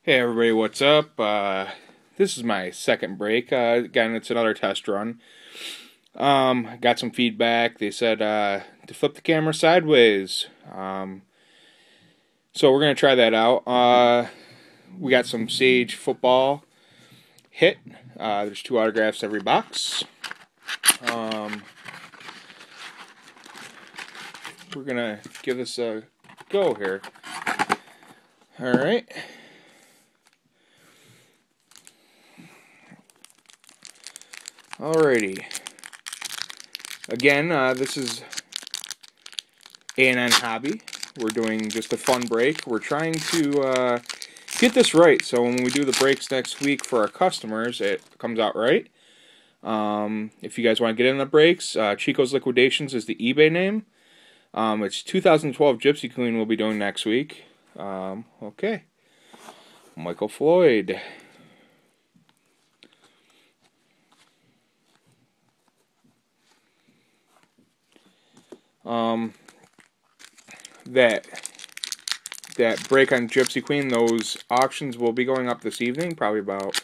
Hey everybody, what's up? This is my second break. Again, it's another test run. Got some feedback. They said to flip the camera sideways. So we're gonna try that out. We got some Sage football hit. There's 2 autographs every box. We're gonna give this a go here. All right. Alrighty. Again, this is A&N Hobby. We're doing just a fun break. We're trying to get this right, so when we do the breaks next week for our customers, it comes out right. If you guys want to get in the breaks, chicosliquidations is the eBay name. It's 2012 Gypsy Queen we'll be doing next week. Okay. Michael Floyd. That break on Gypsy Queen, those auctions will be going up this evening, probably about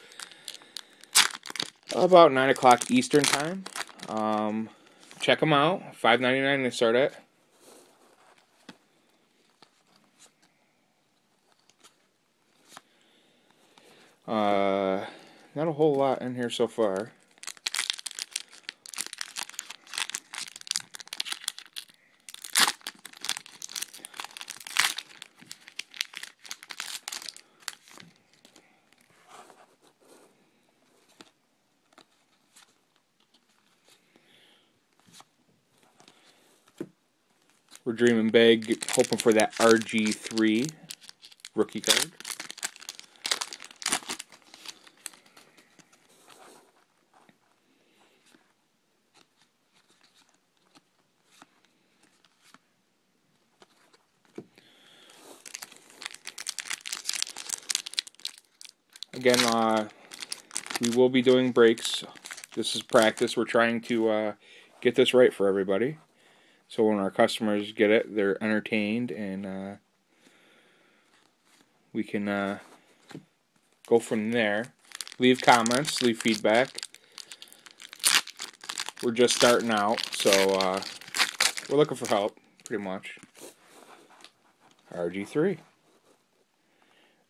9 o'clock Eastern time. Check them out. $5.99 they start at. Not a whole lot in here so far. We're dreaming big, hoping for that RG3 rookie card. Again, we will be doing breaks. This is practice. We're trying to get this right for everybody. So when our customers get it, they're entertained, and we can go from there. Leave comments, leave feedback. We're just starting out, so we're looking for help, pretty much. RG3.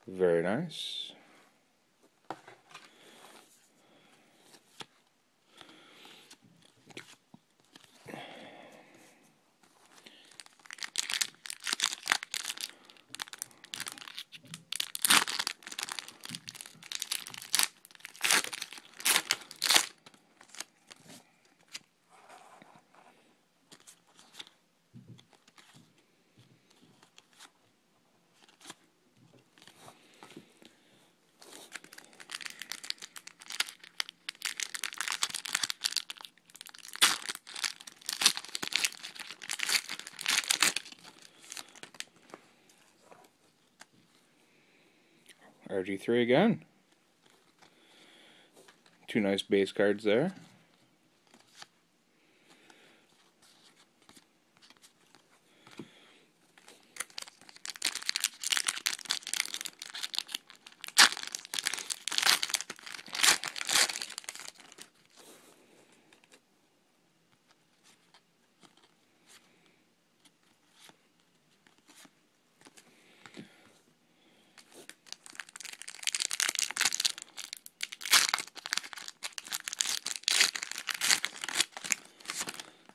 Very nice. RG3 again. 2 nice base cards there.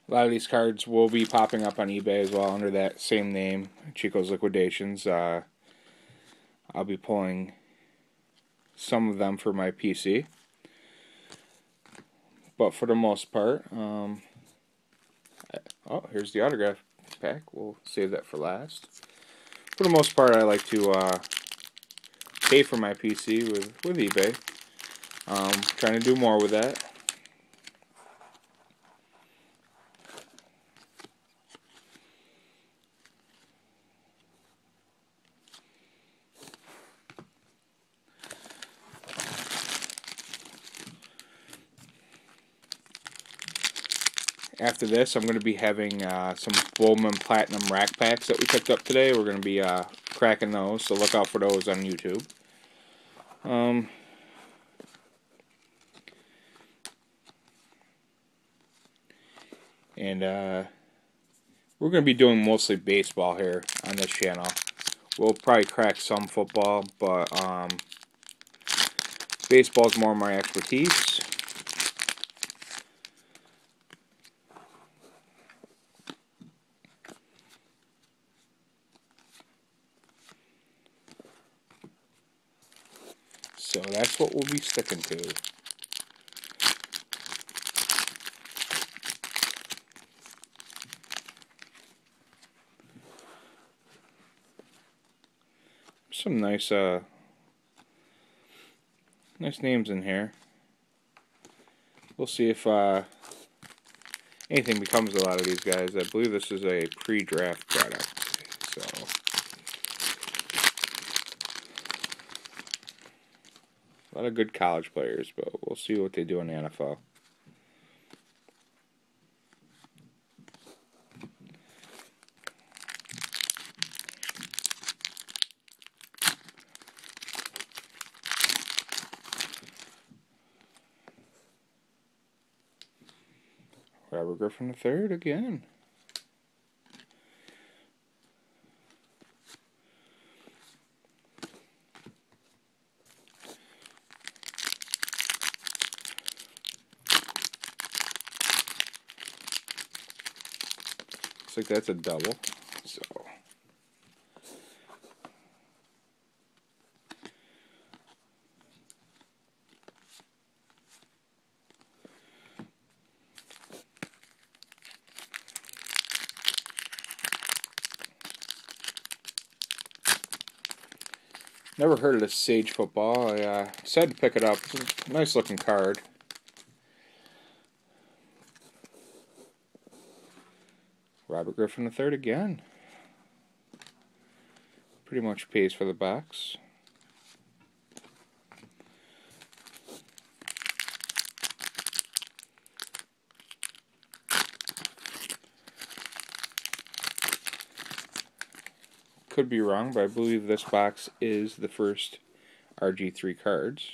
A lot of these cards will be popping up on eBay as well under that same name, Chico's Liquidations. I'll be pulling some of them for my PC. But for the most part, oh, here's the autograph pack. We'll save that for last. For the most part, I like to pay for my PC with eBay. Trying to do more with that. After this, I'm going to be having some Bowman Platinum rack packs that we picked up today. We're going to be cracking those, so look out for those on YouTube. And we're going to be doing mostly baseball here on this channel. We'll probably crack some football, but baseball is more my expertise. So that's what we'll be sticking to. Some nice nice names in here. We'll see if anything becomes a lot of these guys. I believe this is a pre-draft product, so a lot of good college players, but we'll see what they do in the NFL. Robert Griffin III again. Looks like that's a double. So never heard of this Sage Football. I decided to pick it up. It's a nice looking card. Robert Griffin III again. Pretty much pays for the box. Could be wrong, but I believe this box is the first RG3 cards.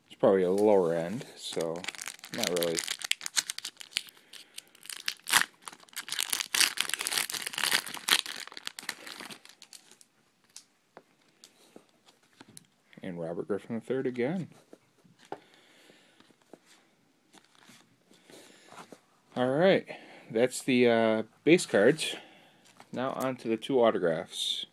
It's probably a lower end, so not really. And Robert Griffin III again. Alright, that's the base cards. Now on to the two autographs.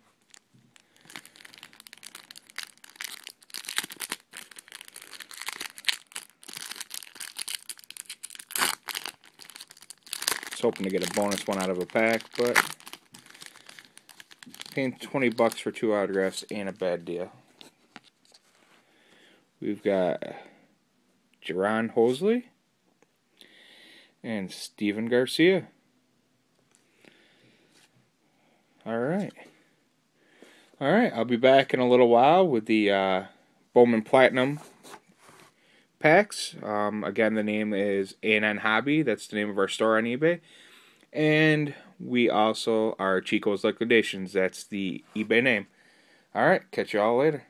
I was hoping to get a bonus one out of a pack, but paying $20 for two autographs ain't a bad deal. We've got Jaron Hosley and Steven Garcia. Alright. Alright, I'll be back in a little while with the Bowman Platinum packs. Again, the name is A&N Hobby. That's the name of our store on eBay. And we also are Chico's Liquidations. That's the eBay name. Alright, catch you all later.